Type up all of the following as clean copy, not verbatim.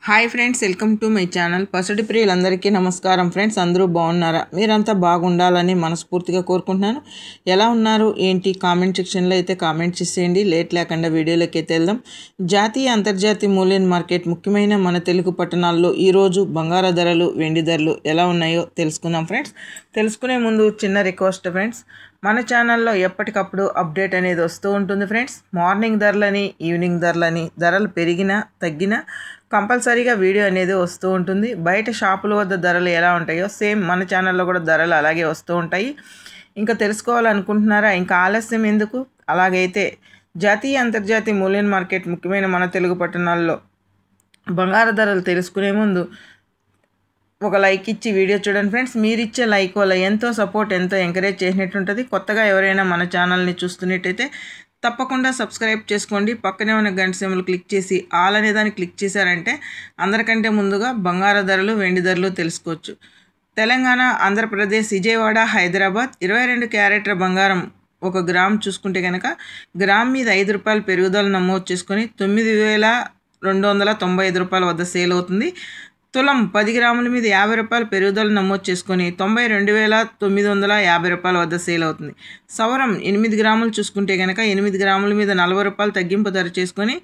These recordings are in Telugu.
Hi friends, welcome to my channel. పసిడి ప్రియులందరికీ నమస్కారం ఫ్రెండ్స్. అందరూ బాగున్నారా? మీరంతా బాగుండాలని మనస్ఫూర్తిగా కోరుకుంటున్నాను. ఎలా ఉన్నారు ఏంటి కామెంట్ సెక్షన్లో అయితే కామెంట్ చేసేయండి. లేట్ లేకుండా వీడియోలోకి అయితే వెళ్దాం. జాతీయ అంతర్జాతీయ మూల్యం మార్కెట్ ముఖ్యమైన మన తెలుగు పట్టణాల్లో ఈరోజు బంగారు ధరలు, వెండి ధరలు ఎలా ఉన్నాయో తెలుసుకుందాం ఫ్రెండ్స్. తెలుసుకునే ముందు చిన్న రిక్వెస్ట్ ఫ్రెండ్స్, మన ఛానల్లో ఎప్పటికప్పుడు అప్డేట్ అనేది వస్తూ ఉంటుంది ఫ్రెండ్స్. మార్నింగ్ ధరలని, ఈవినింగ్ ధరలని, ధరలు పెరిగినా తగ్గినా కంపల్సరీగా వీడియో అనేది వస్తూ ఉంటుంది. బయట షాపుల వద్ద ధరలు ఎలా ఉంటాయో సేమ్ మన ఛానల్లో కూడా ధరలు అలాగే వస్తూ ఉంటాయి. ఇంకా తెలుసుకోవాలనుకుంటున్నారా? ఇంకా ఆలస్యం ఎందుకు? అలాగైతే జాతీయ అంతర్జాతీయ మూల్యం మార్కెట్ ముఖ్యమైన మన తెలుగు పట్టణాల్లో బంగారు ధరలు తెలుసుకునే ముందు ఒక లైక్ ఇచ్చి వీడియో చూడండి ఫ్రెండ్స్. మీరు ఇచ్చే లైక్ వల్ల ఎంతో సపోర్ట్, ఎంతో ఎంకరేజ్ చేసినట్టు ఉంటుంది. కొత్తగా ఎవరైనా మన ఛానల్ని చూస్తున్నట్టయితే తప్పకుండా సబ్స్క్రైబ్ చేసుకోండి. పక్కనే ఉన్న గంట సింబల్ క్లిక్ చేసి ఆల్ అనే దాన్ని క్లిక్ చేశారంటే అందరికంటే ముందుగా బంగారు ధరలు, వెండి ధరలు తెలుసుకోవచ్చు. తెలంగాణ, ఆంధ్రప్రదేశ్, విజయవాడ, హైదరాబాద్ 22 క్యారెట్ల బంగారం ఒక గ్రామ్ చూసుకుంటే కనుక గ్రామ్ మీద 5 రూపాయలు పెరుగుదల నమోదు చేసుకొని 9,295 రూపాయల వద్ద సేల్ అవుతుంది. తులం 10 గ్రాముల మీద 50 రూపాయలు పెరుగుదల నమోదు చేసుకొని 92,950 రూపాయల వద్ద సేల్ అవుతుంది. సవరం 8 గ్రాములు చూసుకుంటే కనుక 8 గ్రాముల మీద 40 రూపాయలు తగ్గింపు ధర చేసుకొని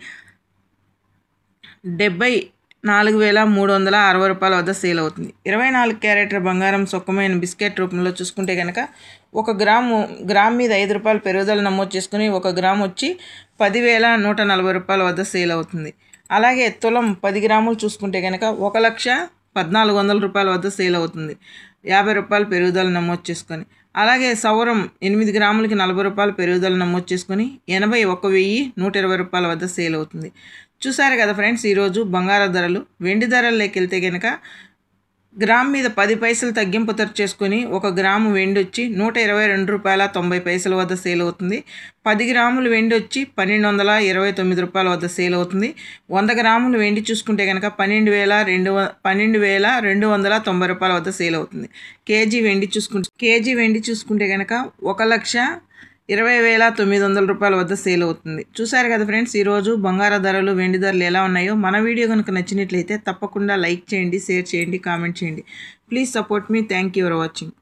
74,360 రూపాయల వద్ద సేల్ అవుతుంది. 24 క్యారెట్ల బంగారం సొక్కమైన బిస్కెట్ రూపంలో చూసుకుంటే కనుక గ్రామ్ మీద 5 రూపాయలు పెరుగుదల నమోదు చేసుకుని 1 గ్రామ్ వచ్చి 10,140 రూపాయల వద్ద సేల్ అవుతుంది. అలాగే తులం 10 గ్రాములు చూసుకుంటే కనుక 1,14,00 రూపాయల వద్ద సేల్ అవుతుంది, 50 రూపాయలు పెరుగుదల నమోదు చేసుకొని. అలాగే సౌరం 8 గ్రాములకి 40 రూపాయలు పెరుగుదల నమోదు చేసుకొని 81,120 రూపాయల వద్ద సేల్ అవుతుంది. చూసారు కదా ఫ్రెండ్స్, ఈరోజు బంగారు ధరలు. వెండి ధరల్లోకి వెళ్తే కనుక గ్రామ్ మీద 10 పైసలు తగ్గింపు ధర చేసుకొని 1 గ్రాము వెండి వచ్చి 122 రూపాయల 90 పైసల వద్ద సేల్ అవుతుంది. 10 గ్రాములు వెండి వచ్చి 1,229 రూపాయల వద్ద సేల్ అవుతుంది. 100 గ్రాములు వెండి చూసుకుంటే కనుక 12,290 రూపాయల వద్ద సేల్ అవుతుంది. కేజీ వెండి చూసుకుంటే కనుక 1,20,900 రూపాయల వద్ద సేల్ అవుతుంది. చూసారు కదా ఫ్రెండ్స్, ఈరోజు బంగారు ధరలు, వెండి ధరలు ఎలా ఉన్నాయో. మన వీడియో కనుక నచ్చినట్లయితే తప్పకుండా లైక్ చేయండి, షేర్ చేయండి, కామెంట్ చేయండి. Please support me. Thank you for watching.